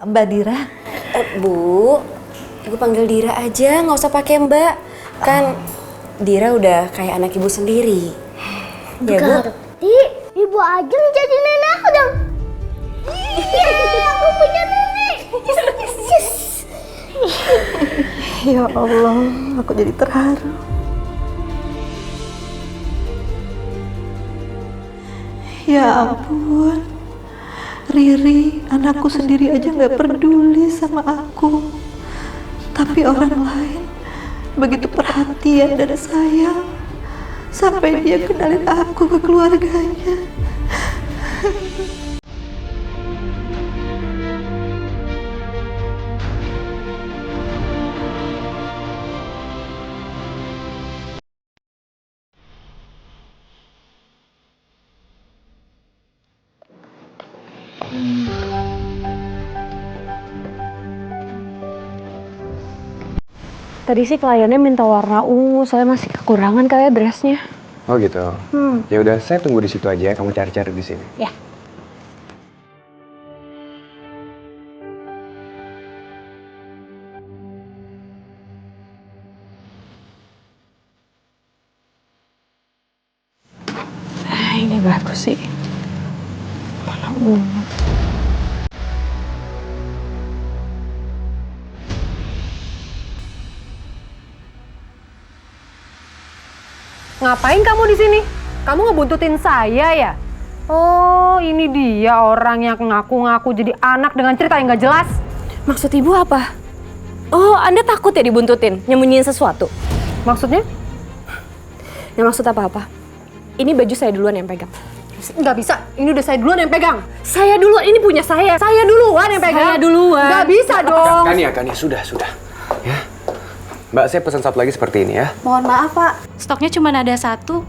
Mbak Dira. Bu, Ibu panggil Dira aja, nggak usah pakai Mbak. Kan Dira udah kayak anak Ibu sendiri. Ya, Bu? Berarti Ibu Ajeng jadi nenek aku dong. Iya, aku punya nenek. Yes. Ya Allah, aku jadi terharu. Ya ampun, Riri, anakku sendiri aja nggak peduli sama aku. Tapi orang lain begitu perhatian dan sayang, sampai dia kenalin aku ke keluarganya. Tadi sih kliennya minta warna ungu, saya masih kekurangan kayak dressnya. Oh gitu. Ya udah, saya tunggu di situ aja. Kamu cari-cari di sini. Ya. Ini bagus sih. Warna ungu. Ngapain kamu di sini? Kamu ngebuntutin saya ya? Oh, ini dia orang yang ngaku-ngaku jadi anak dengan cerita yang nggak jelas. Maksud Ibu apa? Oh, Anda takut ya dibuntutin, nyembunyiin sesuatu? Maksudnya? Nggak maksud apa-apa. Ini baju saya duluan yang pegang. Nggak bisa, ini udah saya duluan yang pegang. Saya duluan, ini punya saya. Saya duluan yang pegang. Saya duluan. Nggak bisa dong. Kan ya, sudah. Ya. Mbak, saya pesan satu lagi seperti ini ya. Mohon maaf, Pak. Stoknya cuma ada satu.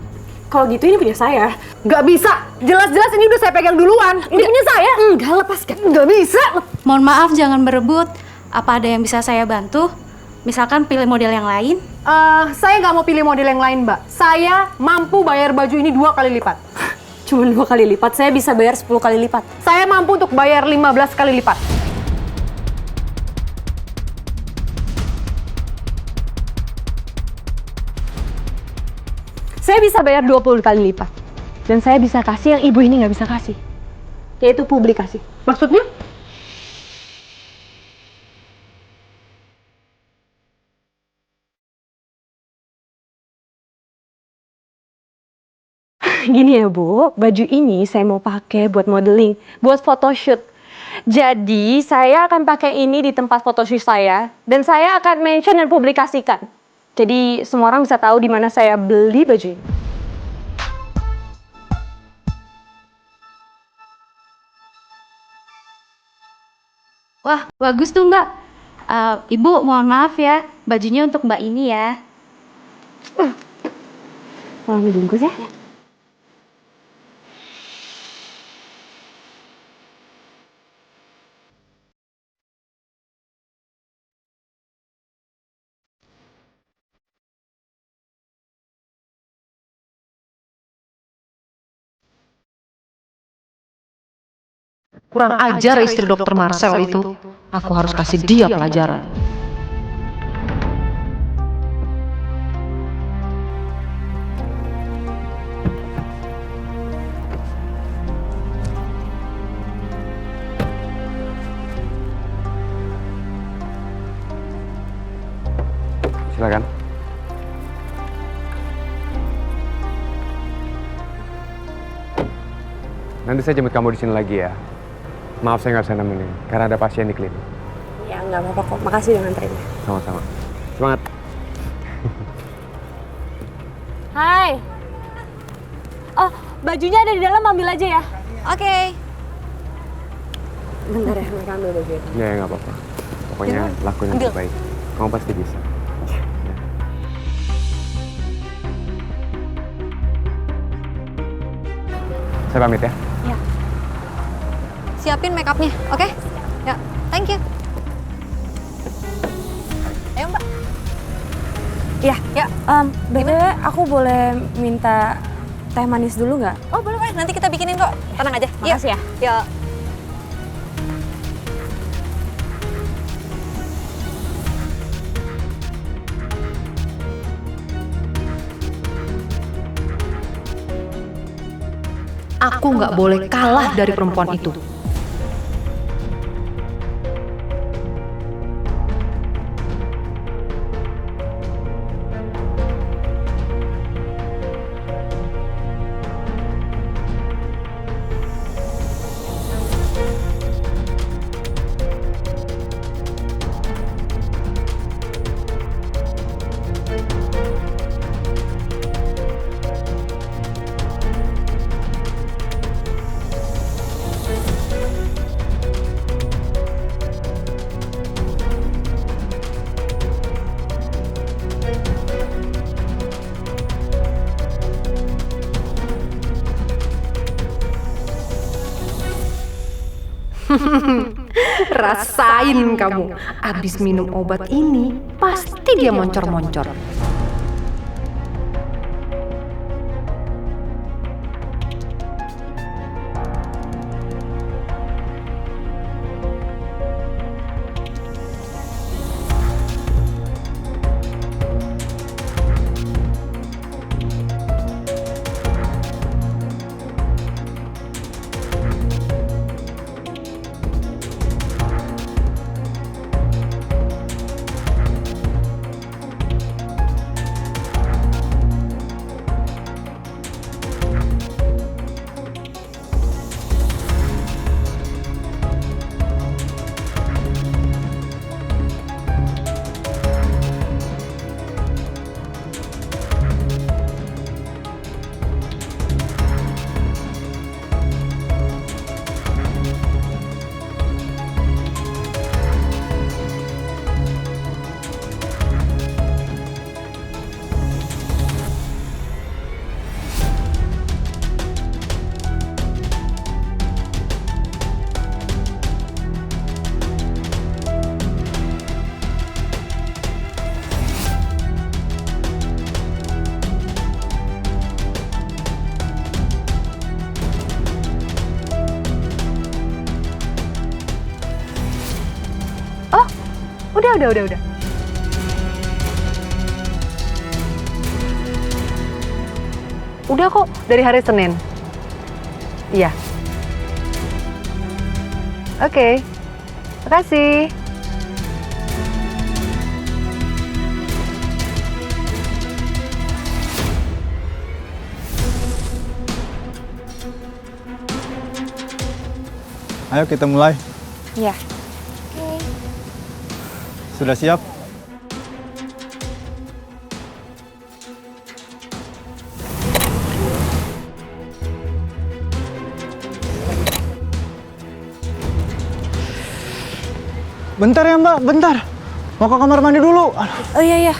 Kalau gitu ini punya saya. Nggak bisa. Jelas-jelas ini udah saya pegang duluan. Ini punya saya. Enggak, lepaskan. Nggak bisa. Mohon maaf, jangan berebut. Apa ada yang bisa saya bantu? Misalkan pilih model yang lain? Saya nggak mau pilih model yang lain, Mbak. Saya mampu bayar baju ini 2 kali lipat. Cuma 2 kali lipat, saya bisa bayar 10 kali lipat. Saya mampu untuk bayar 15 kali lipat. Saya bisa bayar 20 kali lipat. Dan saya bisa kasih yang ibu ini nggak bisa kasih. Yaitu publikasi. Maksudnya? Gini ya Bu, baju ini saya mau pakai buat modeling, buat photoshoot. Jadi saya akan pakai ini di tempat photoshoot saya, dan saya akan mention dan publikasikan. Jadi semua orang bisa tahu di mana saya beli baju ini. Wah, bagus tuh Mbak. Ibu, mohon maaf ya, bajunya untuk Mbak ini ya. Tolong dibungkus ya. Kurang ajar istri dokter Marcel itu. Aku harus kasih dia pelajaran. Silakan. Nanti saya jemput kamu di sini lagi ya. Maaf saya nggak bisa nemenin, karena ada pasien di klinik. Ya, nggak apa-apa kok. Makasih udah nganterin. Sama-sama. Semangat. Hai. Oh, bajunya ada di dalam, ambil aja ya. Oke. Bentar ya, mereka ambil baju itu. Ya, nggak apa-apa. Pokoknya lakuin yang terbaik. Kamu pasti bisa. Saya pamit ya. Siapin make upnya, oke? Ya, thank you. Ayo Mbak. Ya, BTW aku boleh minta teh manis dulu nggak? Oh boleh, nanti kita bikinin kok. Tenang aja. Makasih ya. Yuk. Aku nggak boleh kalah dari perempuan itu. Rasain kamu, abis minum obat ini, pasti dia moncor-moncor. Udah. Udah kok, dari hari Senin. Iya. Oke. Makasih. Ayo kita mulai. Iya. Sudah siap? Bentar ya Mbak, bentar. Mau ke kamar mandi dulu. Oh iya.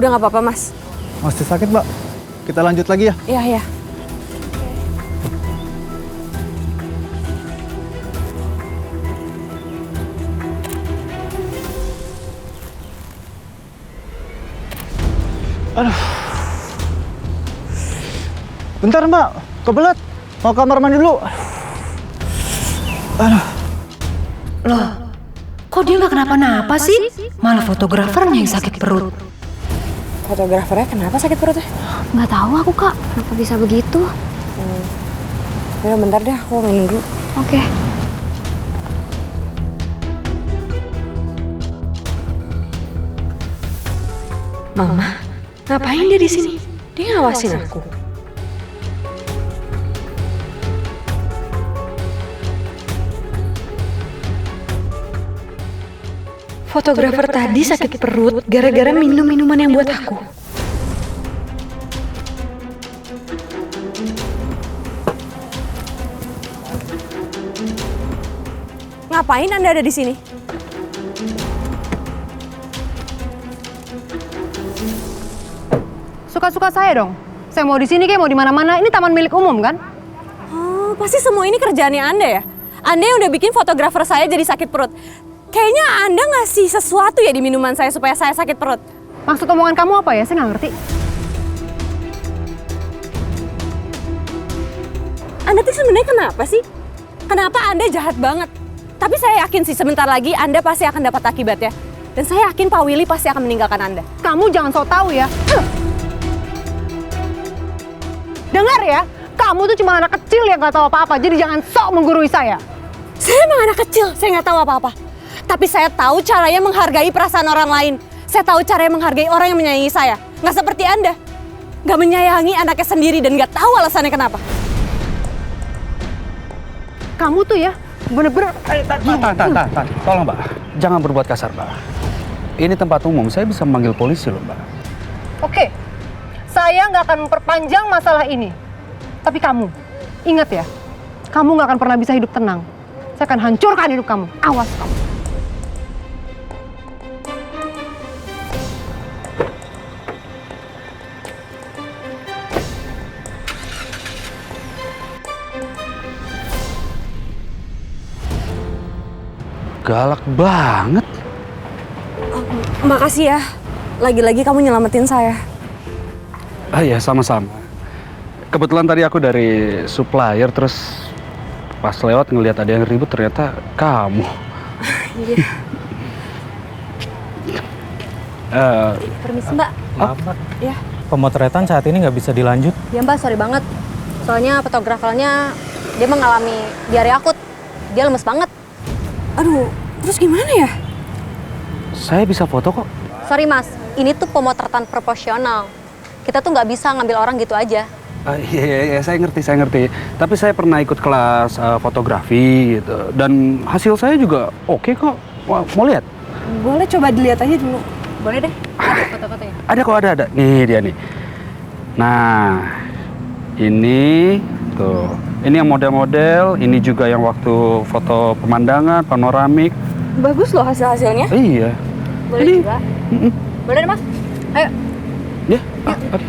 Udah nggak apa-apa, Mas. Masih sakit Mbak? Kita lanjut lagi ya? Iya. Aduh. Bentar Mbak, kebelet. Mau kamar mandi dulu. Aduh. Loh, kok dia nggak kenapa-napa sih? Malah fotografernya yang sakit perut. Fotografernya kenapa sakit perutnya? Nggak tahu aku, Kak. Kenapa bisa begitu? Ya bentar deh, aku minum dulu. Oke. Mama, ngapain dia di sini? Dia ngawasin aku. Fotografer tadi sakit perut gara-gara minum minuman yang buat aku. Ngapain Anda ada di sini? Suka-suka saya dong. Saya mau di sini kayak mau di mana-mana. Ini taman milik umum kan? Oh, pasti semua ini kerjaannya Anda ya? Anda yang udah bikin fotografer saya jadi sakit perut. Kayaknya Anda ngasih sesuatu ya di minuman saya supaya saya sakit perut. Maksud omongan kamu apa ya? Saya nggak ngerti. Anda tuh sebenarnya kenapa sih? Kenapa Anda jahat banget? Tapi saya yakin sih sebentar lagi Anda pasti akan dapat akibatnya. Dan saya yakin Pak Willy pasti akan meninggalkan Anda. Kamu jangan sok tahu ya. Dengar ya, kamu tuh cuma anak kecil yang nggak tahu apa-apa. Jadi jangan sok menggurui saya. Saya emang anak kecil, saya nggak tahu apa-apa. Tapi saya tahu caranya menghargai perasaan orang lain. Saya tahu caranya menghargai orang yang menyayangi saya. Nggak seperti Anda. Nggak menyayangi anaknya sendiri dan nggak tahu alasannya kenapa. Kamu tuh ya, bener-bener... Tahan. Tolong, Mbak. Jangan berbuat kasar, Mbak. Ini tempat umum, saya bisa memanggil polisi loh, Mbak. Oke, saya nggak akan memperpanjang masalah ini. Tapi kamu, ingat ya, kamu nggak akan pernah bisa hidup tenang. Saya akan hancurkan hidup kamu. Awas kamu. Galak banget. Makasih ya. Lagi-lagi kamu nyelamatin saya. Ah ya, sama-sama. Kebetulan tadi aku dari supplier, terus pas lewat ngelihat ada yang ribut, ternyata kamu. Iya. Permisi Mbak. Maaf, Mbak. Ya. Pemotretan saat ini nggak bisa dilanjut. Ya Mbak, sorry banget. Soalnya fotografernya dia mengalami diare akut. Dia lemes banget. Aduh, terus gimana ya? Saya bisa foto kok. Sorry Mas, ini tuh pemotretan proporsional. Kita tuh nggak bisa ngambil orang gitu aja. Iya, saya ngerti. Tapi saya pernah ikut kelas fotografi gitu. Dan hasil saya juga oke kok. Wah, mau lihat? Boleh coba dilihat aja dulu. Boleh deh, ada foto-fotonya. Ada kok, ada. Nih dia nih. Nah, ini tuh. Ini yang model-model, ini juga yang waktu foto pemandangan, panoramik. Bagus loh hasil-hasilnya. Iya. Boleh Ini- juga. Mm-mm. Boleh deh Mas. Ayo. Ya, oke.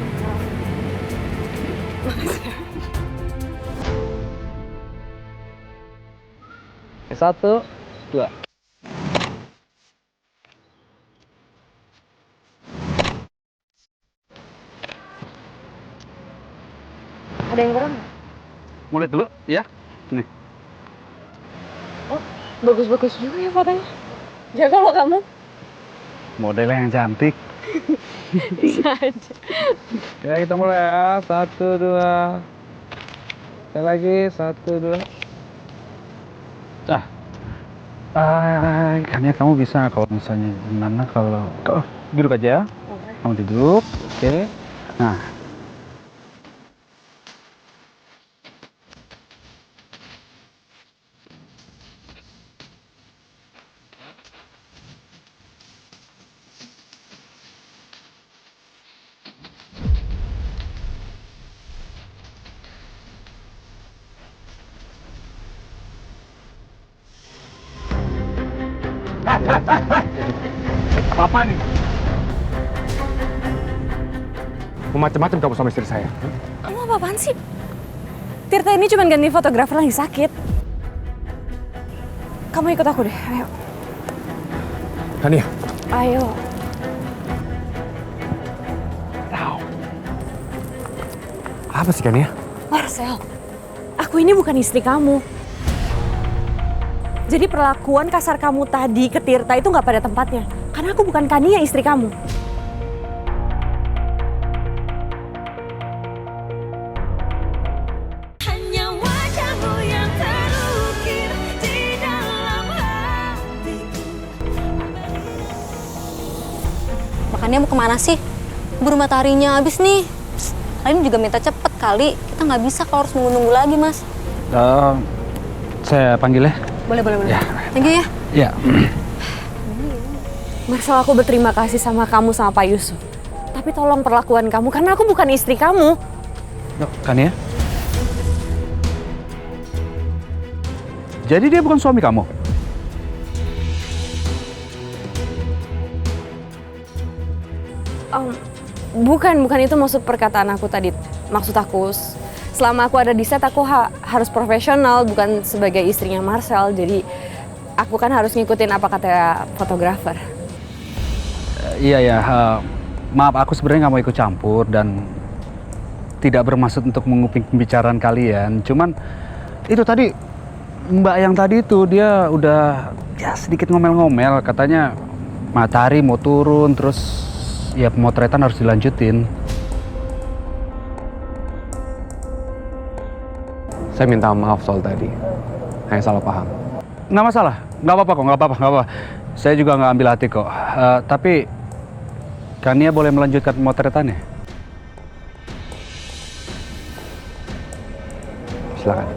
Satu, dua. Ada yang kurang? Mau lihat dulu, ya? Nih. Bagus-bagus juga ya fotonya. Jaga loh kamu. Modelnya yang cantik. Bisa aja. Ya, kita mulai ya. Satu, dua. Sekali lagi, satu, dua. Kayaknya kamu bisa kalau misalnya gimana kalau duduk aja. Kamu duduk, oke. Nah. Apa nih? Macam-macam kamu sama istri saya. Kamu apa-apaan sih? Tirta ini cuma ganti fotografer lagi sakit. Kamu ikut aku deh, ayo. Tania, Ayo. apa sih Tania? Marcel, aku ini bukan istri kamu. Jadi perlakuan kasar kamu tadi ke Tirta itu nggak pada tempatnya. Karena aku bukan Kania, istri kamu. Hanya wajahmu yang terukir di dalam hatiku. Makanya mau kemana sih? Buru mataharinya habis nih. Lain juga minta cepet kali. Kita nggak bisa kalau harus nunggu-nunggu lagi, Mas. Saya panggil ya. Boleh. Ya. Thank you ya. Ya. Marcel, aku berterima kasih sama kamu sama Pak Yusuf. Tapi tolong perlakuan kamu, karena aku bukan istri kamu. Kan ya? Jadi dia bukan suami kamu? Bukan itu maksud perkataan aku tadi. Maksud aku, selama aku ada di set aku harus profesional, bukan sebagai istrinya Marcel. Jadi aku kan harus ngikutin apa kata fotografer. Iya, maaf aku sebenarnya nggak mau ikut campur dan tidak bermaksud untuk menguping pembicaraan kalian. Cuman itu tadi Mbak yang tadi itu dia udah ya sedikit ngomel-ngomel, katanya matahari mau turun terus ya pemotretan harus dilanjutin. Saya minta maaf soal tadi. Hanya salah paham. Nggak masalah, nggak apa-apa kok, nggak apa-apa. Saya juga nggak ambil hati kok. Tapi Kania boleh melanjutkan pemotretannya. Silakan.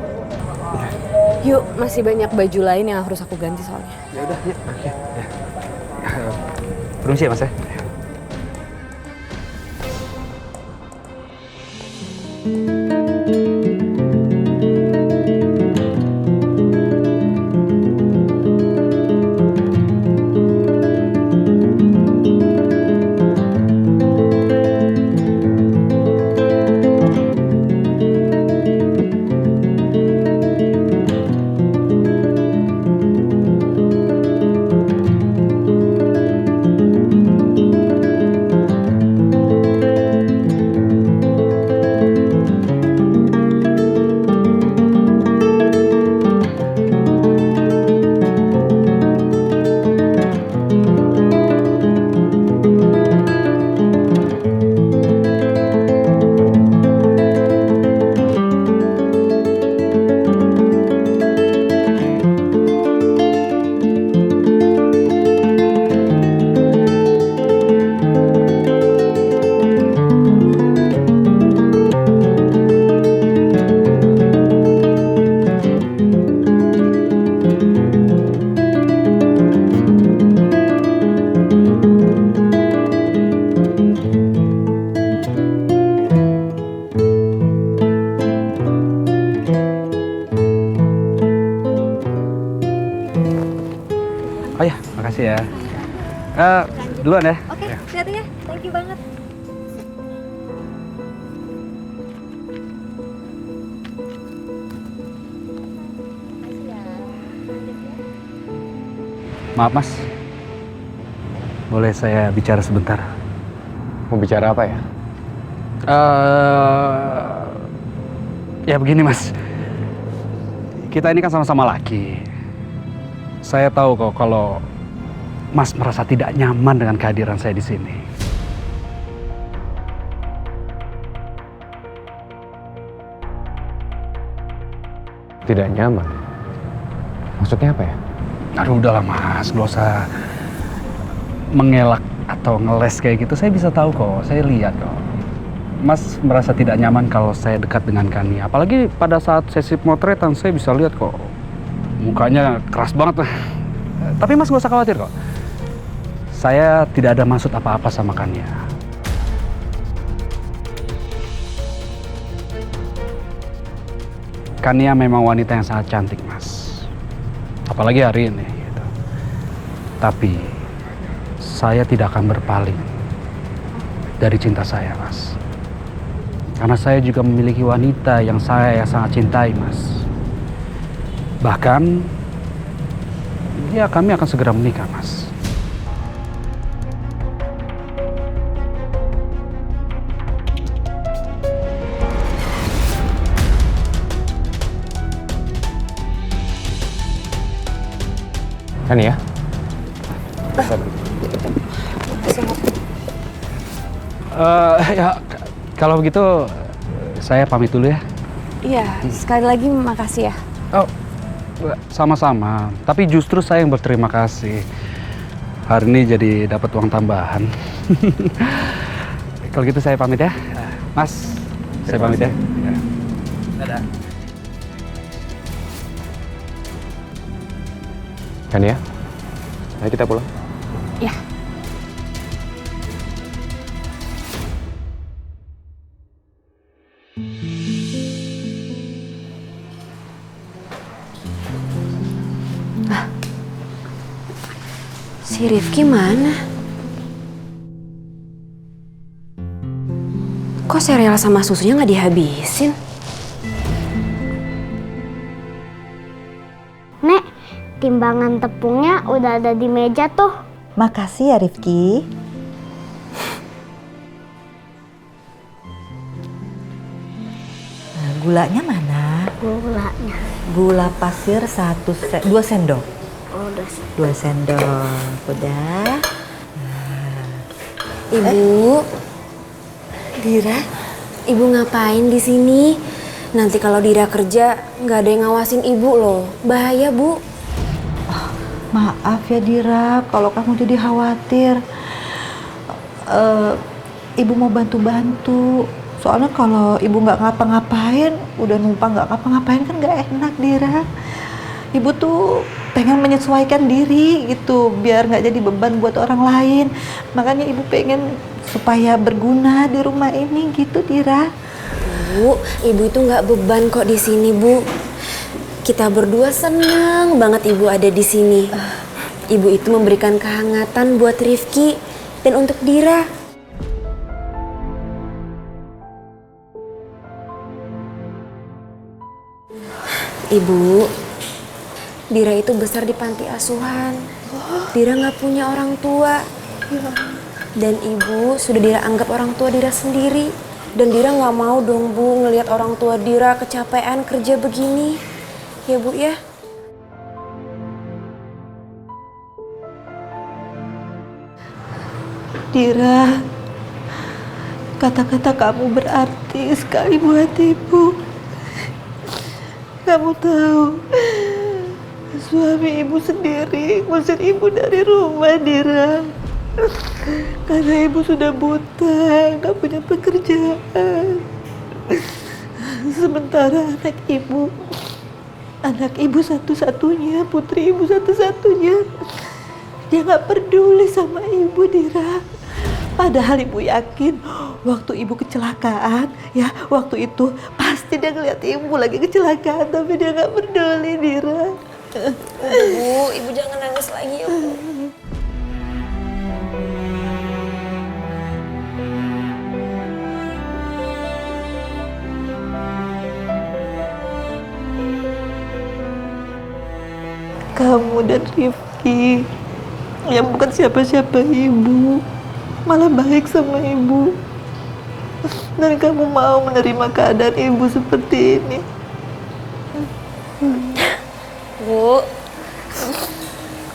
Yuk, masih banyak baju lain yang harus aku ganti soalnya. Ya udah, yuk. Permisi ya Mas ya. Oh ya, makasih ya. Duluan ya. Oke, hati-hati ya. Thank you banget. Maaf Mas, boleh saya bicara sebentar? Mau bicara apa ya? Ya begini Mas, kita ini kan sama-sama laki. Saya tahu kok kalau Mas merasa tidak nyaman dengan kehadiran saya di sini. Tidak nyaman? Maksudnya apa ya? Aduh udahlah Mas, gak usah mengelak atau ngeles kayak gitu. Saya bisa tahu kok, saya lihat kok. Mas merasa tidak nyaman kalau saya dekat dengan Kani. Apalagi pada saat sesi pemotretan saya bisa lihat kok. Mukanya keras banget. Tapi Mas gak usah khawatir kok. Saya tidak ada maksud apa-apa sama Kania. Kania memang wanita yang sangat cantik Mas. Apalagi hari ini gitu. Tapi saya tidak akan berpaling dari cinta saya Mas. Karena saya juga memiliki wanita yang saya sangat cintai Mas. Bahkan, ya kami akan segera menikah, Mas. Kan ya? Ya, kalau begitu saya pamit dulu ya. Iya, sekali lagi makasih ya. Oh, sama-sama. Tapi justru saya yang berterima kasih. Hari ini jadi dapat uang tambahan. Kalau gitu saya pamit ya. Mas, saya pamit ya. Dadah. Kan ya? Ayo kita pulang. Ya. Si Rifki mana? Kok sereal sama susunya nggak dihabisin? timbangan tepungnya udah ada di meja tuh. Makasih ya Rifki. Nah, gulanya mana? Gulanya. Gula pasir 2 sendok. Oh, udah. 2 sendok. Udah. Ibu, Dira, ibu ngapain di sini? Nanti kalau Dira kerja, nggak ada yang ngawasin ibu loh. Bahaya, Bu. Maaf ya Dira, kalau kamu jadi khawatir. Ibu mau bantu-bantu. Soalnya kalau ibu nggak ngapa-ngapain, udah numpang nggak ngapa-ngapain kan nggak enak Dira. Ibu tuh pengen menyesuaikan diri gitu, biar nggak jadi beban buat orang lain. Makanya ibu pengen supaya berguna di rumah ini gitu Dira. Bu, ibu itu nggak beban kok di sini, Bu. Kita berdua senang banget ibu ada di sini. Ibu itu memberikan kehangatan buat Rifki dan untuk Dira. Ibu, Dira itu besar di panti asuhan. Dira nggak punya orang tua. Dan ibu sudah Dira anggap orang tua Dira sendiri. Dan Dira nggak mau dong Bu ngelihat orang tua Dira kecapean kerja begini. Ya Bu ya. Dira, kata-kata kamu berarti sekali buat ibu. Kamu tahu, suami ibu sendiri ngusir ibu dari rumah, Dira. Karena ibu sudah buta, gak punya pekerjaan. Sementara anak ibu satu-satunya, putri ibu satu-satunya, dia gak peduli sama ibu, Dira. Padahal ibu yakin waktu ibu kecelakaan, ya waktu itu pasti dia ngeliat ibu lagi kecelakaan, tapi dia gak peduli, Dira. Bu, ibu jangan nangis lagi ya Bu. Kamu dan Rifki yang bukan siapa-siapa ibu malah baik sama ibu, dan kamu mau menerima keadaan ibu seperti ini. Bu,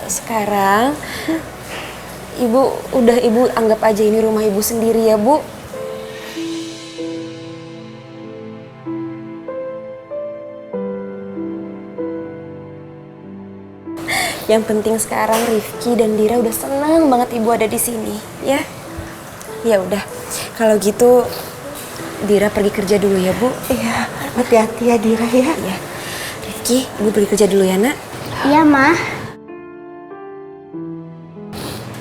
sekarang ibu anggap aja ini rumah ibu sendiri ya Bu. Yang penting sekarang Rifki dan Dira udah senang banget ibu ada di sini, ya. Ya udah, kalau gitu Dira pergi kerja dulu ya Bu. Iya, hati-hati ya Dira ya. Iya. Rifki, ibu pergi kerja dulu ya Nak. Iya, Mah.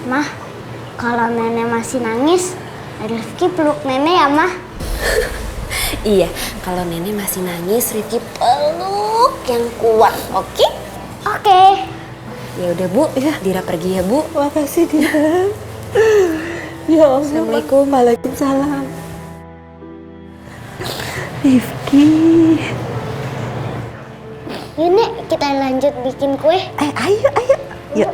Mah, kalau nenek masih nangis, Rifki peluk nenek ya, Mah. Iya, kalau nenek masih nangis, Rifki peluk yang kuat, oke? Oke. Ya udah Bu, Dira pergi ya Bu. Makasih Dira. Ya Allah. Assalamualaikum. Waalaikumsalam. Rifki. Ini kita lanjut bikin kue. Ayo. Yuk.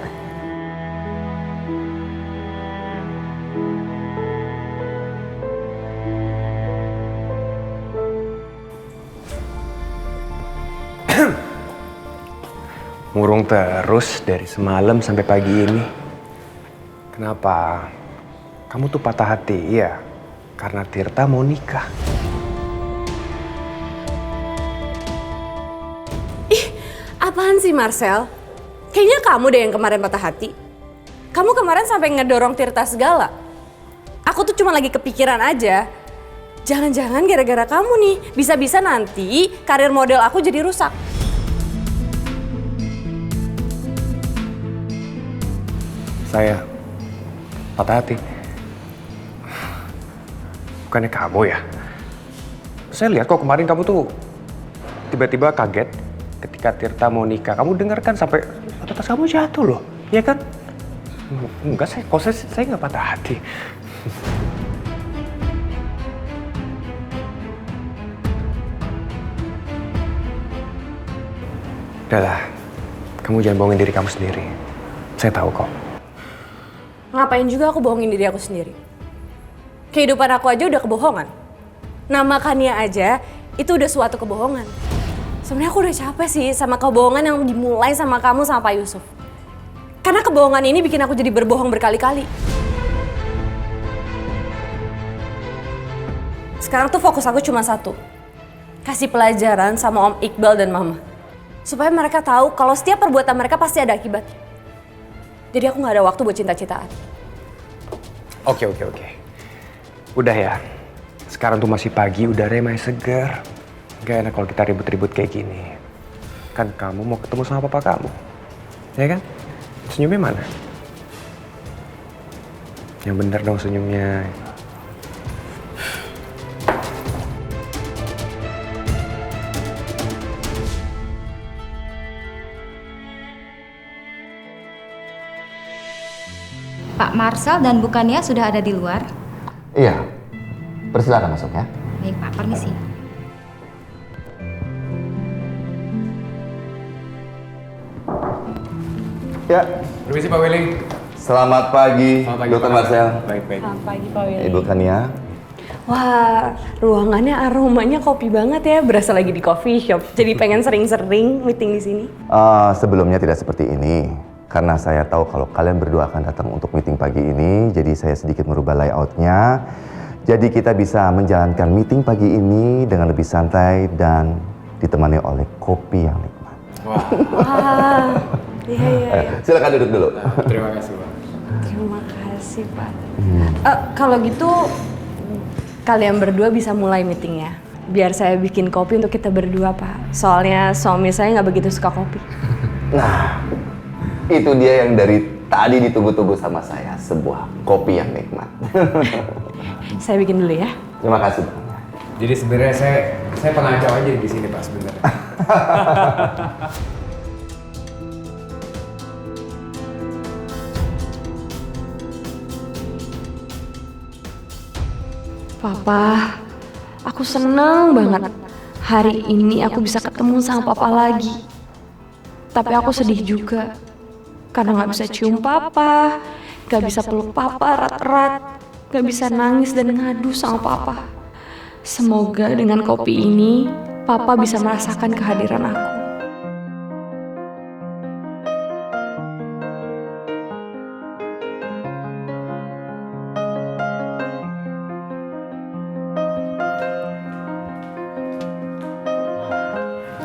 Murung terus dari semalam sampai pagi ini. Kenapa? Kamu tuh patah hati, iya? Karena Tirta mau nikah. Apaan sih Marcel? Kayaknya kamu deh yang kemarin patah hati. Kamu kemarin sampai ngedorong Tirta segala. Aku tuh cuma lagi kepikiran aja. Jangan-jangan gara-gara kamu nih, bisa-bisa nanti karir model aku jadi rusak. Saya patah hati. Bukannya kamu ya? Saya lihat kok kemarin kamu tuh tiba-tiba kaget ketika Tirta mau nikah. Kamu dengar kan sampai tas kamu jatuh loh, ya kan? Enggak, saya nggak patah hati. Udahlah, Kamu jangan bohongin diri kamu sendiri. Saya tahu kok. Ngapain juga aku bohongin diri aku sendiri? Kehidupan aku aja udah kebohongan. Nama Kania aja itu udah suatu kebohongan. Sebenarnya aku udah capek sih sama kebohongan yang dimulai sama kamu sama Pak Yusuf. Karena kebohongan ini bikin aku jadi berbohong berkali-kali. Sekarang tuh fokus aku cuma satu. Kasih pelajaran sama Om Iqbal dan Mama. Supaya mereka tahu kalau setiap perbuatan mereka pasti ada akibatnya. Jadi aku gak ada waktu buat cinta-cintaan. Oke. Udah ya. Sekarang tuh masih pagi, udaranya masih segar. Gak enak kalau kita ribut-ribut kayak gini. Kan kamu mau ketemu sama papa kamu. Ya kan? Senyumnya mana? Yang bener dong senyumnya. Pak Marcel dan Bu Kania sudah ada di luar. Iya, persilakan masuk ya. Baik Pak, permisi. Ya. Permisi Pak Willy. Selamat pagi, Dr. Marcel. Baik. Selamat pagi Pak Willy. Ibu Kania. Wah, ruangannya aromanya kopi banget ya. Berasa lagi di coffee shop. Jadi pengen sering-sering meeting di sini. Sebelumnya tidak seperti ini. Karena saya tahu kalau kalian berdua akan datang untuk meeting pagi ini, jadi saya sedikit merubah layoutnya. Jadi kita bisa menjalankan meeting pagi ini dengan lebih santai dan ditemani oleh kopi yang nikmat. Wah, iya. Silakan duduk dulu. Terima kasih Pak. Terima kasih Pak. Kalau gitu kalian berdua bisa mulai meetingnya. Biar saya bikin kopi untuk kita berdua Pak. Soalnya suami saya nggak begitu suka kopi. Nah, itu dia yang dari tadi ditunggu-tunggu sama saya, sebuah kopi yang nikmat. Saya bikin dulu ya. Terima kasih. Jadi sebenarnya saya pengacau aja di sini Pak sebenarnya. Papa, aku senang banget. Hari ini aku bisa ketemu sama Papa lagi. Tapi aku sedih juga. Karena gak bisa cium Papa, gak bisa peluk Papa erat-erat, gak bisa nangis dan ngadu sama Papa. Semoga dengan kopi ini, Papa bisa merasakan kehadiran aku.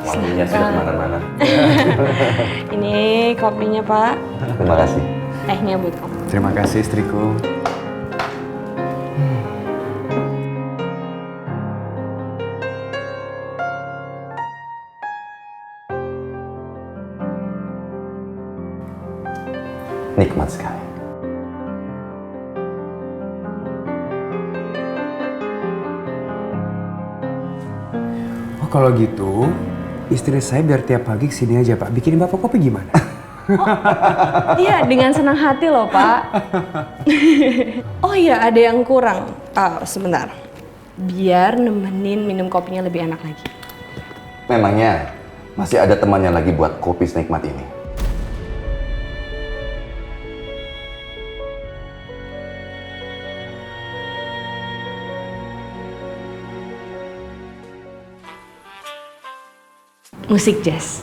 Wanginya sudah kemana-mana. Ini kopinya Pak. Terima kasih. Tehnya buat kamu. Terima kasih istriku. Nikmat sekali. Oh kalau gitu, istri saya biar tiap pagi kesini aja Pak. Bikinin Bapak kopi gimana? Iya, dengan senang hati loh Pak. Oh iya, ada yang kurang. Sebentar. Biar nemenin minum kopinya lebih enak lagi. Memangnya masih ada temannya lagi buat kopi senikmat ini? Musik jazz.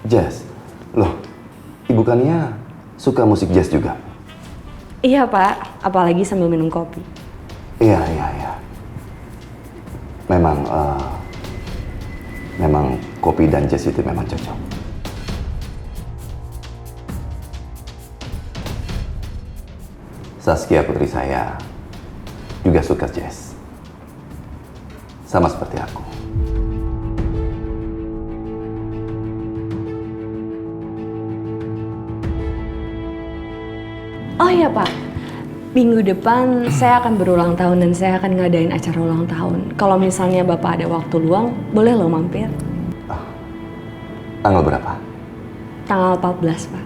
Jazz? Loh, Ibu Kania suka musik jazz juga? Iya Pak, apalagi sambil minum kopi. Iya. Memang kopi dan jazz itu memang cocok. Saskia putri saya juga suka jazz. Sama seperti aku. Oh iya Pak, minggu depan saya akan berulang tahun dan saya akan ngadain acara ulang tahun. Kalau misalnya Bapak ada waktu luang, boleh lo mampir. Tanggal berapa? Tanggal 14 Pak.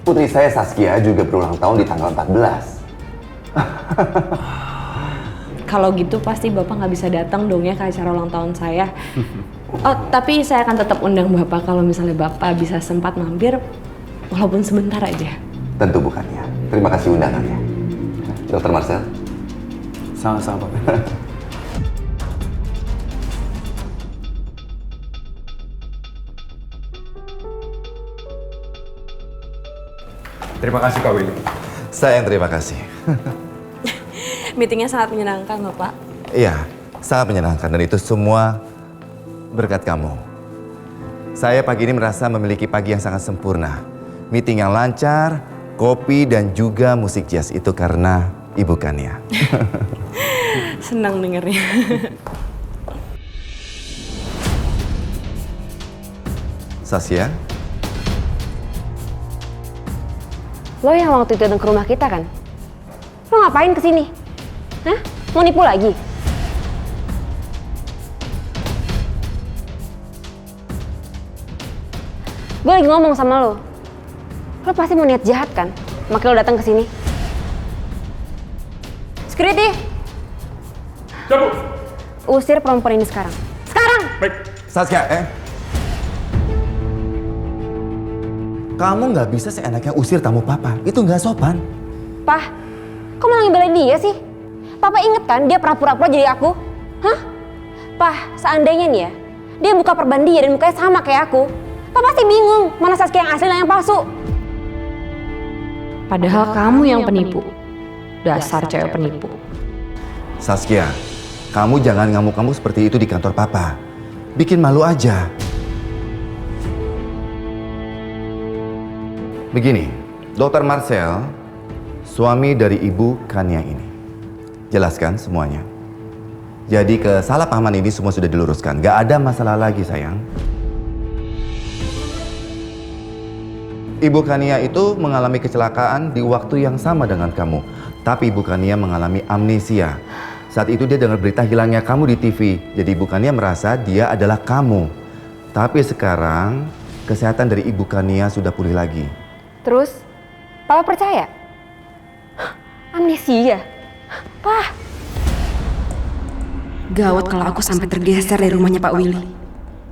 putri saya Saskia juga berulang tahun di tanggal 14. Kalau gitu pasti Bapak nggak bisa datang dong ya ke acara ulang tahun saya. Oh, tapi saya akan tetap undang Bapak kalau misalnya Bapak bisa sempat mampir, walaupun sebentar aja. Tentu bukannya. Terima kasih undangannya. Dokter Marcel. Sama-sama, Pak. Terima kasih, Kak Willy. Saya yang terima kasih. Meetingnya sangat menyenangkan loh Pak. Iya, sangat menyenangkan dan itu semua berkat kamu. Saya pagi ini merasa memiliki pagi yang sangat sempurna. Meeting yang lancar, kopi dan juga musik jazz itu karena Ibu Kania. Senang dengernya. Saskia, Lo yang waktu itu datang ke rumah kita kan? Lo ngapain kesini? Hah? Mau nipu lagi? Gue lagi ngomong sama lo. Lo pasti mau niat jahat kan? Makanya lo datang ke sini. Security! Cabut! Usir perempuan ini sekarang. Sekarang! Baik. Saskia, kamu nggak bisa seenaknya usir tamu papa. Itu nggak sopan. Pah, kok malah ngebelain dia sih? Papa inget kan dia pura-pura jadi aku? Hah? Pah, seandainya nih ya, dia buka perban dia dan mukanya sama kayak aku. Papa pasti bingung mana Saskia yang asli dan yang palsu. Padahal kamu yang penipu. Dasar cewek penipu. Saskia, kamu jangan ngamuk-ngamuk seperti itu di kantor papa. Bikin malu aja. Begini, Dokter Marcel, suami dari Ibu Kania ini. Jelaskan semuanya. Jadi kesalahpahaman ini semua sudah diluruskan. Gak ada masalah lagi, sayang. Ibu Kania itu mengalami kecelakaan di waktu yang sama dengan kamu. Tapi Ibu Kania mengalami amnesia. Saat itu dia dengar berita hilangnya kamu di TV. Jadi Ibu Kania merasa dia adalah kamu. Tapi sekarang kesehatan dari Ibu Kania sudah pulih lagi. Terus, Papa percaya? Amnesia? Pah, gawat kalau aku sampai tergeser dari rumahnya Pak Willy.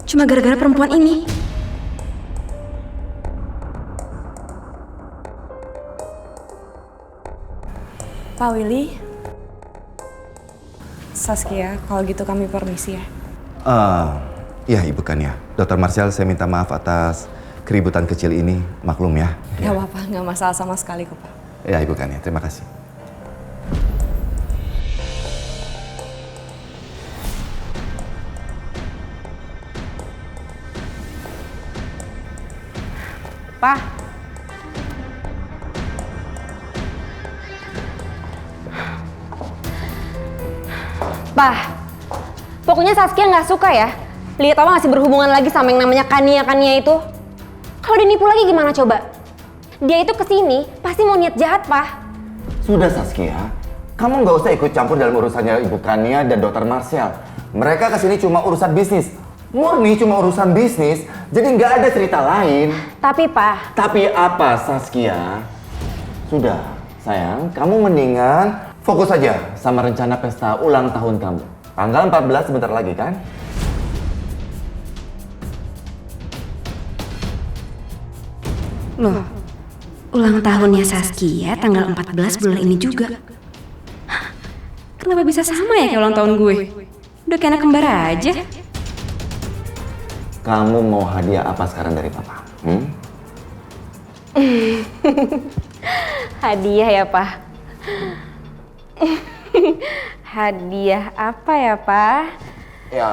Cuma gara-gara perempuan ini. Pak Willy, Saskia, kalau gitu kami permisi ya. Iya Ibu Kania. Dokter Marcel, saya minta maaf atas keributan kecil ini. Maklum ya. Gak apa-apa, gak masalah sama sekali kok Pak. Ya Ibu Kania, terima kasih. Pah. Pah, pokoknya Saskia nggak suka ya lihat Papa masih berhubungan lagi sama yang namanya Kania itu. Kalau dinipu lagi gimana coba? Dia itu kesini pasti mau niat jahat, Pah. Sudah Saskia, kamu nggak usah ikut campur dalam urusannya Ibu Kania dan Dokter Marcel. Mereka kesini cuma urusan bisnis. Murni cuma urusan bisnis, jadi nggak ada cerita lain. Tapi Pah. Tapi apa Saskia? Sudah, sayang, kamu mendingan fokus saja sama rencana pesta ulang tahun kamu. Tanggal 14 sebentar lagi kan? Loh, ulang tahunnya Saskia tanggal 14 bulan ini juga. Hah, kenapa bisa sama ya kayak ulang tahun gue? Udah kayak anak kembar aja. Kamu mau hadiah apa sekarang dari Papa? Hadiah ya, Pak. Hadiah apa ya, Pak? Ya,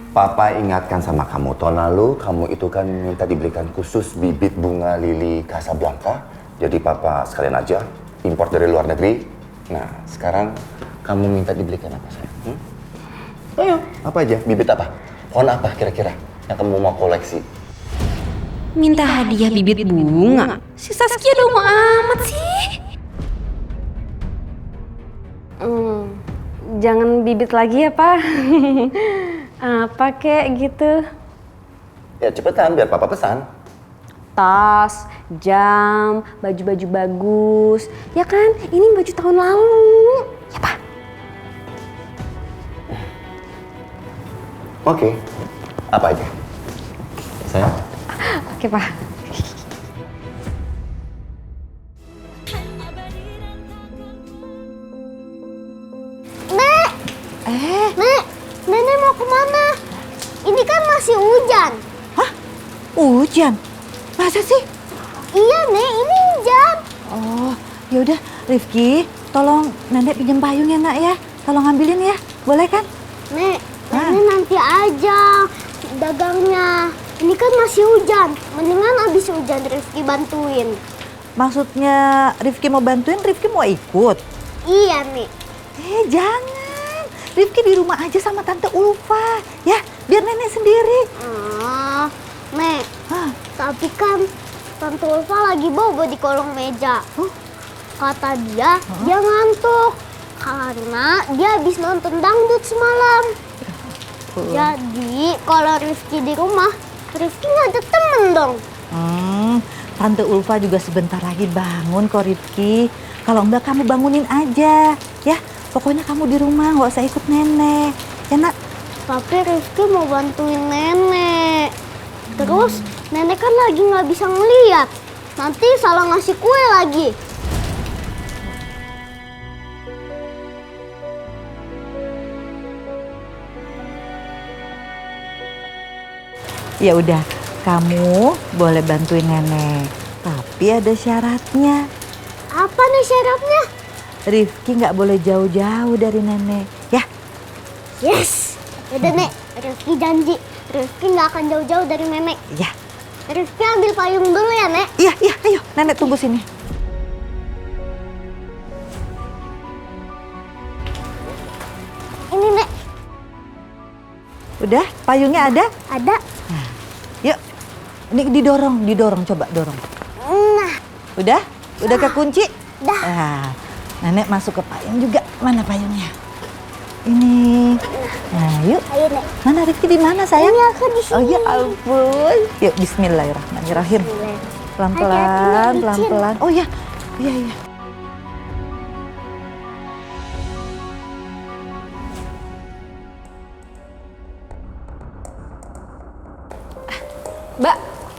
Papa ingatkan sama kamu, tahun lalu kamu itu kan minta dibelikan khusus bibit bunga lili Casablanca. Jadi Papa sekalian aja import dari luar negeri. Nah, sekarang kamu minta dibelikan apa, sayang? Ayo, apa aja? Bibit apa? Pohon apa kira-kira yang kamu mau koleksi? Minta hadiah bibit bunga. Si Saskia udah mau amat sih. Jangan bibit lagi ya, Pak. Apa kek gitu? Ya cepetan biar Papa pesan. tas, jam, baju-baju bagus. Ya kan? Ini baju tahun lalu. Ya, Pak? Oke. Apa aja? Saya? Oke, Pak. Nek! Nek, Nenek mau kemana? Ini kan masih hujan. Hah? Hujan? Masa sih? Iya, Nek, ini hujan. Oh, yaudah Rifki, tolong Nenek pinjam payung ya nak ya. Tolong ambilin ya, boleh kan? Nek, Nenek nanti aja dagangnya. Ini kan masih hujan. Mendingan abis hujan Rifki bantuin. Maksudnya Rifki mau bantuin, Rifki mau ikut? Iya, Nek. Jangan. Rifki di rumah aja sama Tante Ulfa. Ya, biar Nenek sendiri. Nek, tapi kan Tante Ulfa lagi bobo di kolong meja. Kata dia ngantuk. Karena dia habis nonton dangdut semalam. Jadi, kalau Rifki di rumah, Rifki nggak ada temen dong. Tante Ulfa juga sebentar lagi bangun kok Rifki. Kalau enggak kamu bangunin aja. Ya, pokoknya kamu di rumah nggak usah ikut Nenek. Ya nak? Tapi Rifki mau bantuin Nenek. Terus Nenek kan lagi nggak bisa ngeliat. Nanti salah ngasih kue lagi. Ya udah, kamu boleh bantuin Nenek. Tapi ada syaratnya. Apa nih syaratnya? Rifki nggak boleh jauh-jauh dari Nenek. Ya? Yes. Yaudah Nek, Rifki janji. Rifki nggak akan jauh-jauh dari Nenek. Ya. Rifki ambil payung dulu ya, Nek. Iya, ayo. Nenek tunggu sini. Ini, Nek. Udah, payungnya ada? Ada. Nah, yuk. Ini didorong, coba dorong. Nah. Udah? Udah kekunci? Udah. Nah, Nenek masuk ke payung juga. Mana payungnya? Ini. Nah, yuk. Ayo, Nek. Mana Rifki di mana sayang? Ini aku di sini. Oh ya ampun. Yuk, bismillahirrahmanirrahim. Pelan-pelan, pelan-pelan. Oh ya. Iya.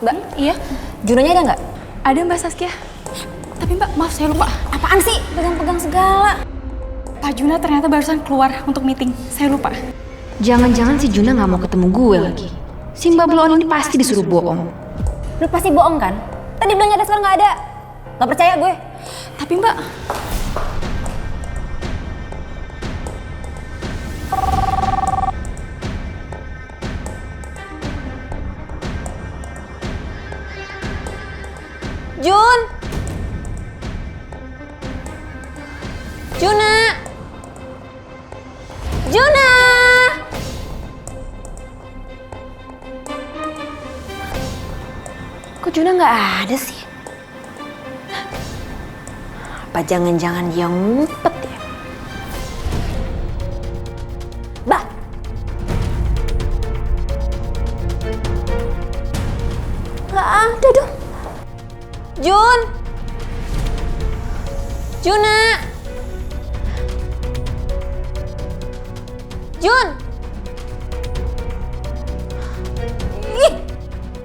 Mbak, iya? Junonya ada nggak? Ada Mbak Saskia. Tapi Mbak, maaf saya lupa. Apaan sih? Pegang-pegang segala. Pak Juna ternyata barusan keluar untuk meeting. Saya lupa. Jangan-jangan si Juna nggak mau ketemu gue lagi. Si Mbak Bloon ini pasti disuruh bohong. Lu pasti bohong kan? Tadi bilangnya ada sekarang nggak ada. Nggak percaya gue. Tapi Mbak... Jun! Juna! Juna! Kok Juna nggak ada sih? Apa jangan-jangan dia ngumpet ya? Bah! Nggak ada dong. Jun! Juna! Jun! Ih!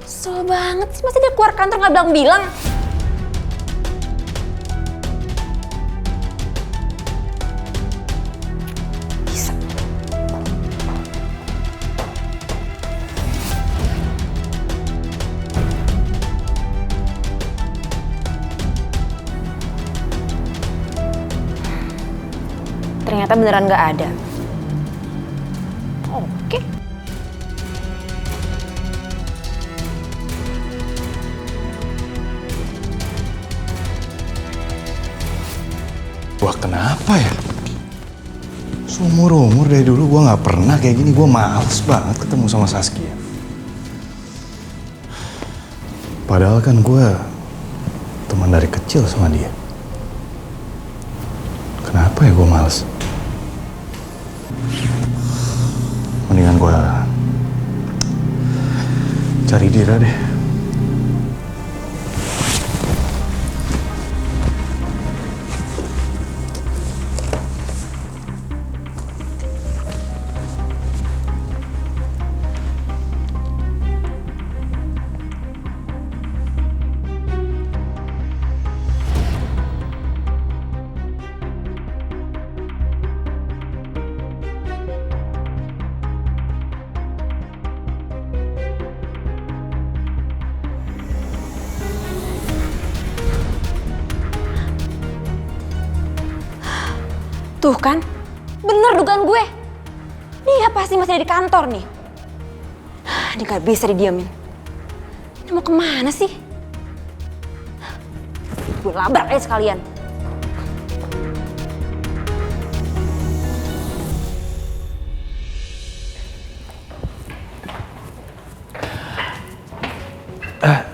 Kesel banget sih, masa dia keluar kantor nggak bilang-bilang? Bisa. Ternyata beneran nggak ada. Oke. Wah, kenapa ya? Seumur-umur dari dulu gue nggak pernah kayak gini. Gue males banget ketemu sama Saskia. Padahal kan gue teman dari kecil sama dia. Kenapa ya gue males? Mendingan gue cari Dira deh. Tuh kan, bener dugaan gue. Dia pasti masih ada di kantor nih. Ini gak bisa didiamin. Ini mau kemana sih? Gue labrak aja sekalian.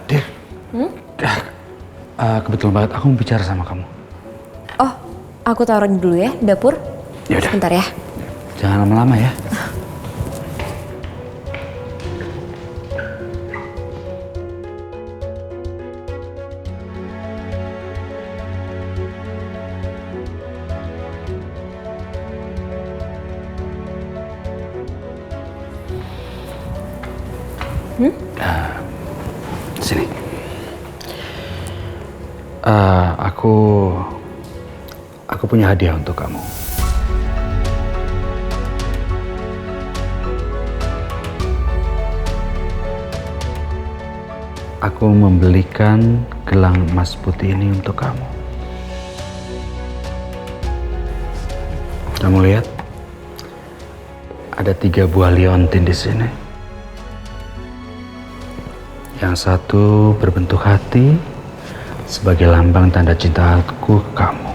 Dir. Kebetulan banget aku mau bicara sama kamu. Oh, aku taruh dulu ya, dapur. Ya udah. Sebentar ya. Jangan lama-lama ya. Sini. Aku punya hadiah untuk kamu. Aku membelikan gelang emas putih ini untuk kamu. Kamu lihat? Ada 3 buah liontin di sini. Yang satu berbentuk hati sebagai lambang tanda cinta aku ke kamu.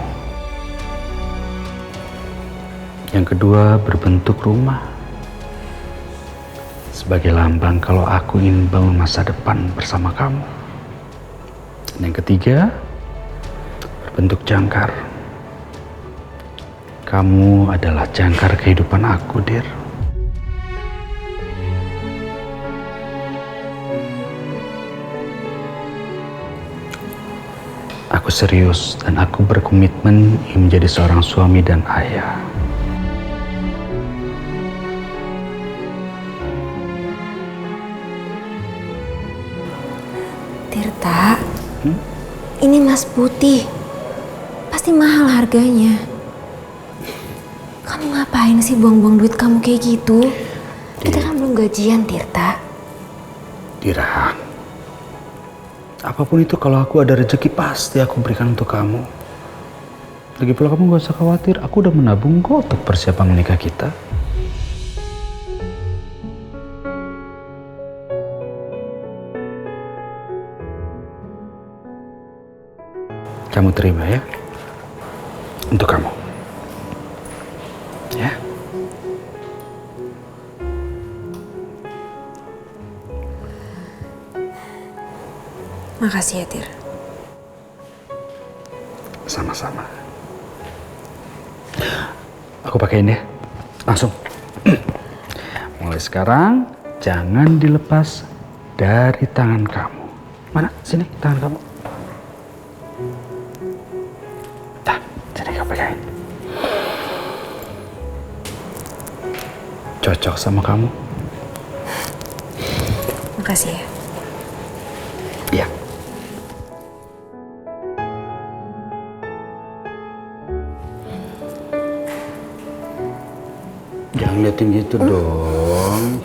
Yang kedua berbentuk rumah sebagai lambang kalau aku ingin bangun masa depan bersama kamu. Dan yang ketiga berbentuk jangkar. Kamu adalah jangkar kehidupan aku, Dir. Aku serius dan aku berkomitmen ingin menjadi seorang suami dan ayah. Tirta, ini emas putih. Pasti mahal harganya. Kamu ngapain sih buang-buang duit kamu kayak gitu? Kita kan belum gajian, Tirta. Dira, apapun itu kalau aku ada rezeki pasti aku berikan untuk kamu. Lagi pula kamu gak usah khawatir, aku udah menabung kok untuk persiapan menikah kita. Kamu terima ya, untuk kamu. Ya. Makasih ya, Tir. Sama-sama. Aku pakein ya, langsung. Mulai sekarang jangan dilepas dari tangan kamu. Mana? Sini tangan kamu. Dah, sini aku pakein. Cocok sama kamu. Makasih ya. Iya. Jangan liatin gitu dong.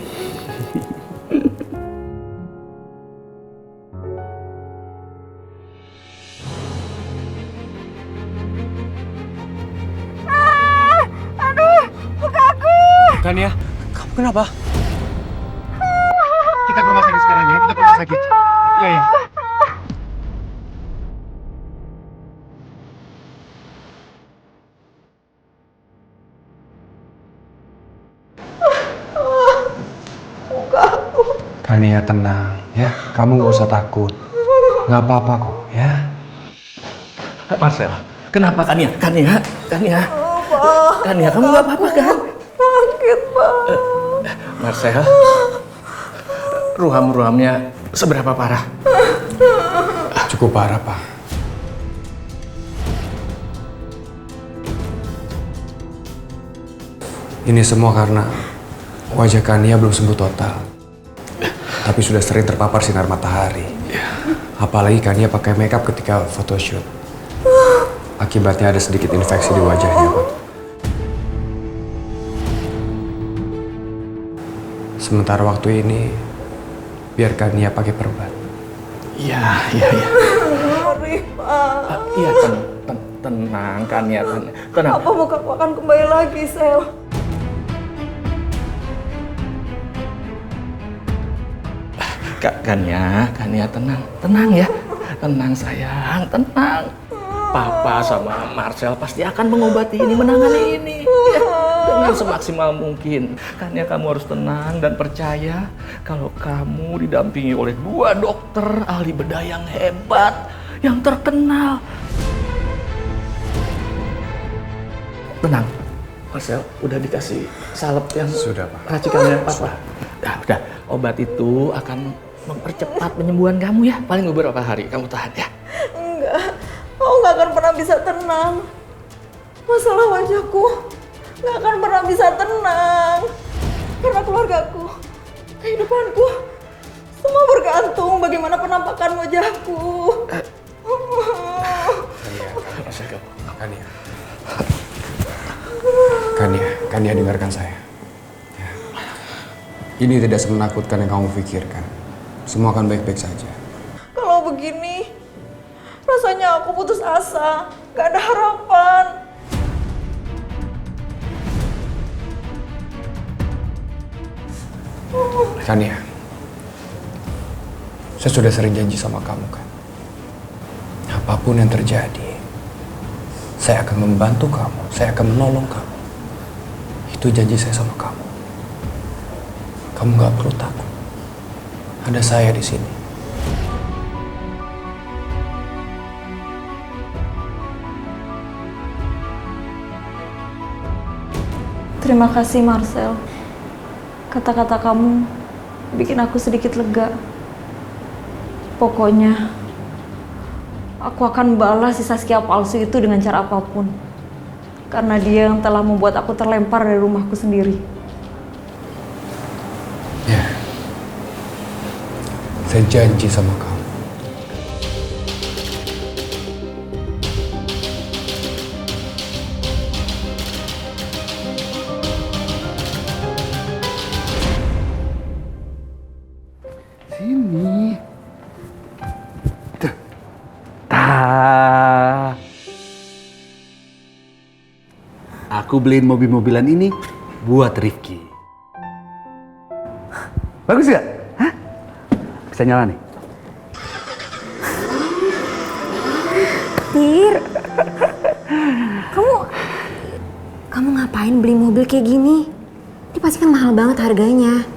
Aduh, buka aku. Tania, kamu kenapa? Kita ke rumah sakit sekarang ya, kita ke rumah sakit. Iya, ya. Tania tenang ya, kamu gak usah takut. Gak apa-apa kok ya. Marcel, kenapa Kania? Kania, kamu gak apa-apa kan? Sakit, Pak. Marcel, ruam-ruamnya seberapa parah? Cukup parah, Pak. Ini semua karena wajah Kania belum sembuh total. Tapi sudah sering terpapar sinar matahari. Apalagi Kania pakai makeup ketika photoshoot. Akibatnya ada sedikit infeksi di wajahnya, Pak. Sementara waktu ini, biar Kania pakai perban. Iya. Sorry, Pak. Iya, Tenang kan ya, tenang. Apa mukaku akan kembali lagi, Sel? Kan ya, tenang ya. Tenang sayang, tenang. Papa sama Marcel pasti akan mengobati ini, menangani ini. Ya, dengan semaksimal mungkin. Kan ya kamu harus tenang dan percaya kalau kamu didampingi oleh 2 dokter ahli bedah yang hebat, yang terkenal. Tenang, Marcel udah dikasih salep yang sudah, Pak. racikannya Papa. Udah, obat itu akan mempercepat penyembuhan kamu ya. Paling beberapa hari kamu tahan ya. Enggak, aku nggak akan pernah bisa tenang. Masalah wajahku nggak akan pernah bisa tenang. Karena keluargaku, kehidupanku, semua bergantung bagaimana penampakan wajahku. Kania dengarkan saya. Ya. Ini tidak semenakutkan yang kamu pikirkan. Semua akan baik-baik saja. Kalau begini, rasanya aku putus asa, gak ada harapan. Kania, saya sudah sering janji sama kamu kan. Apapun yang terjadi, saya akan membantu kamu, saya akan menolong kamu. Itu janji saya sama kamu. Kamu gak perlu takut. Ada saya di sini. Terima kasih Marcel. Kata-kata kamu bikin aku sedikit lega. Pokoknya aku akan balas si Saskia palsu itu dengan cara apapun. Karena dia yang telah membuat aku terlempar dari rumahku sendiri. Ya. Saya janji sama kamu. Sini. Aku beliin mobil-mobilan ini buat Rifki. Bagus gak? Hah? Bisa nyala nih? Tir, kamu ngapain beli mobil kayak gini? Ini pasti kan mahal banget harganya.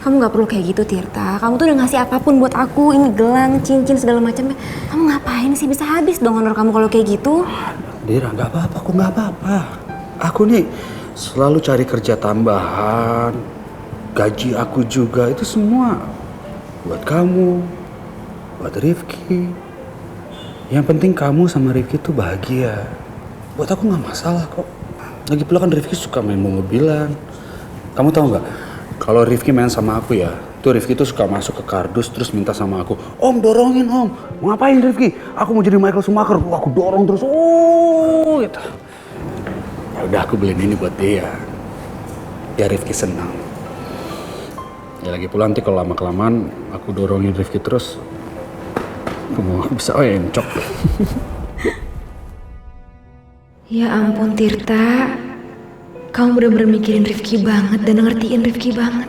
Kamu nggak perlu kayak gitu, Tirta. Kamu tuh udah ngasih apapun buat aku. Ini gelang, cincin, segala macamnya. Kamu ngapain sih? Bisa habis dong honor kamu kalau kayak gitu. Dira, nggak apa-apa, aku nggak apa-apa. Aku nih selalu cari kerja tambahan, gaji aku juga itu semua buat kamu, buat Rifki. Yang penting kamu sama Rifki tuh bahagia. Buat aku nggak masalah kok. Lagi pula kan Rifki suka main mobilan. Kamu tahu nggak? Kalau Rifki main sama aku ya, tuh Rifki tuh suka masuk ke kardus terus minta sama aku, Om dorongin Om. Mau ngapain Rifki? Aku mau jadi Michael Schumacher. Aku dorong terus, gitu. Ya udah aku beliin ini buat dia. Ya Rifki senang. Ya lagi pula nanti kalau lama-kelamaan aku dorongin Rifki terus, aku bisa encok. Ya ampun, Tirta. Kamu bener-bener mikirin Rifki banget dan ngertiin Rifki banget.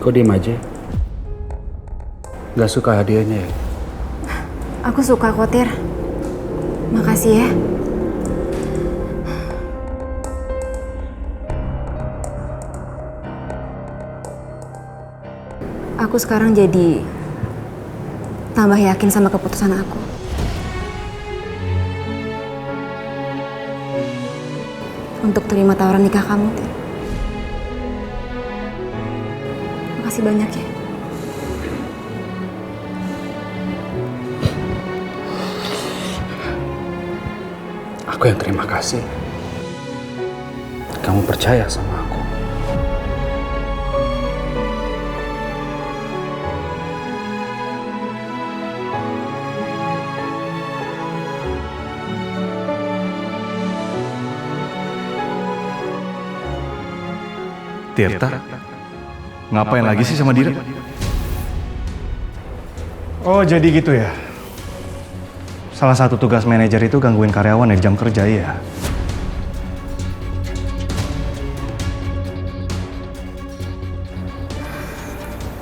Kok diem aja? Gak suka hadiahnya ya? Aku suka kok, Tir. Makasih ya. Aku sekarang jadi tambah yakin sama keputusan aku. Untuk terima tawaran nikah kamu, Tir. Makasih banyak ya. Aku yang terima kasih. Kamu percaya sama aku. Tirta? Ngapain lagi sih sama Dira? Oh, jadi gitu ya? Salah satu tugas manajer itu gangguin karyawan di jam kerja, ya?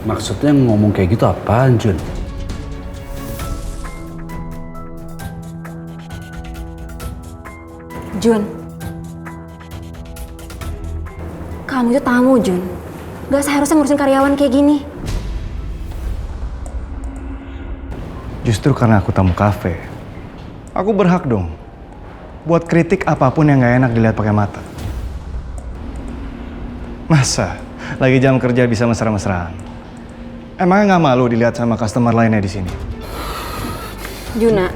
Maksudnya ngomong kayak gitu apaan, Jun? Jun, kamu itu tamu, Jun. Gak seharusnya ngurusin karyawan kayak gini. Justru karena aku tamu kafe, aku berhak dong buat kritik apapun yang gak enak dilihat pakai mata. Masa lagi jam kerja bisa mesra-mesraan? Emangnya nggak malu dilihat sama customer lainnya di sini? Juna,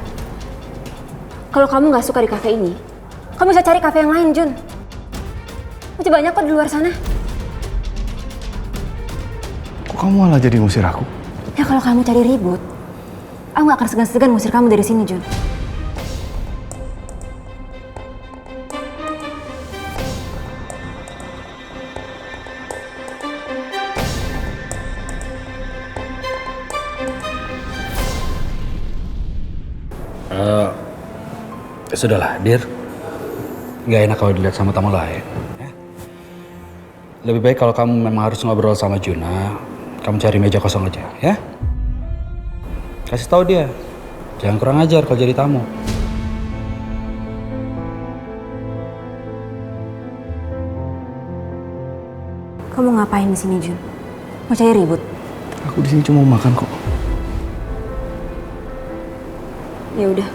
kalau kamu nggak suka di kafe ini, kamu bisa cari kafe yang lain, Jun. Masih banyak kok di luar sana. Kok kamu malah jadi ngusir aku? Ya kalau kamu cari ribut, aku nggak akan segan-segan ngusir kamu dari sini, Jun. Sudahlah, Dir. Gak enak kalau dilihat sama tamu lain. Ya. Lebih baik kalau kamu memang harus ngobrol sama Juna, kamu cari meja kosong aja, ya. Kasih tahu dia, jangan kurang ajar kalau jadi tamu. Kamu ngapain di sini, Jun? Mau cari ribut? Aku di sini cuma mau makan kok. Ya udah.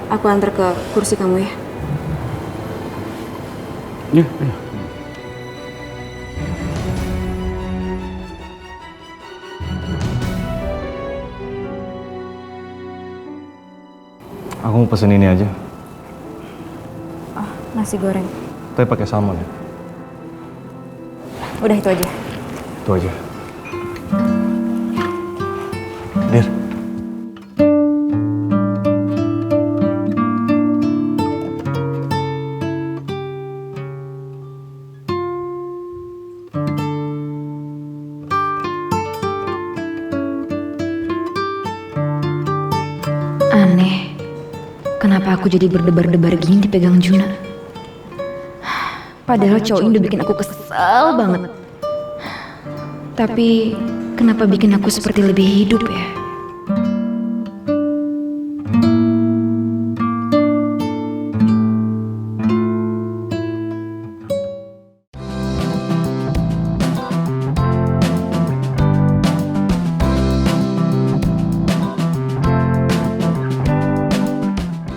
Aku antar ke kursi kamu ya. Ya. Aku mau pesen ini aja. Oh, nasi goreng. Tapi pakai salmon ya. Udah itu aja. Itu aja. Dir. Aneh, kenapa aku jadi berdebar-debar gini dipegang Juna? Padahal cowok ini udah bikin aku kesel banget. Tapi kenapa bikin aku seperti lebih hidup ya?